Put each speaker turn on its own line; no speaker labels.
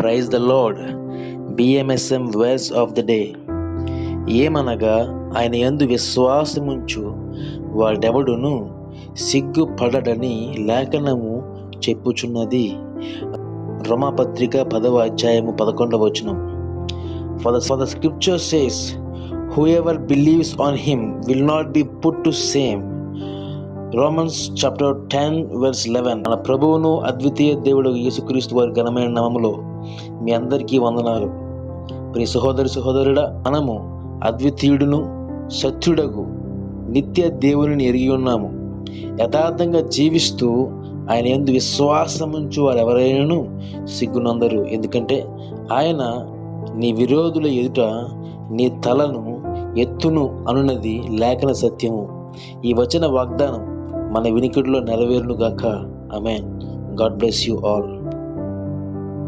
Praise the lord. బిఎంఎస్ఎం verse of the day. ఏమనగా ఆయన యందు విశ్వాసముంచు వాడెవడును సిగ్గుపడడని లేఖనము చెప్పుచున్నది. రోమాపత్రిక 10వ అధ్యాయము 11వ వచనం. For the scripture says, whoever believes on him will not be put to shame. Romans chapter 10 verse 11. మన ప్రభువును అద్వితీయ దేవుడు యేసుక్రీస్తు వారి ఘనమైన నామములో మీ అందరికీ వందనాలు. ప్రియ సహోదరుడా, మనము అద్వితీయుడును సత్యుడగు నిత్య దేవుని ఎరిగి ఉన్నాము. యథార్థంగా జీవిస్తూ ఆయన యందు విశ్వాసముంచు వారు ఎవరైనాను సిగ్గునందరు. ఎందుకంటే ఆయన నీ విరోధుల ఎదుట నీ తలను ఎత్తును అనున్నది లేఖన సత్యము. ఈ వచన వాగ్దానం మన వినికిడిలో నెరవేరును గాక. Amen. God bless you all.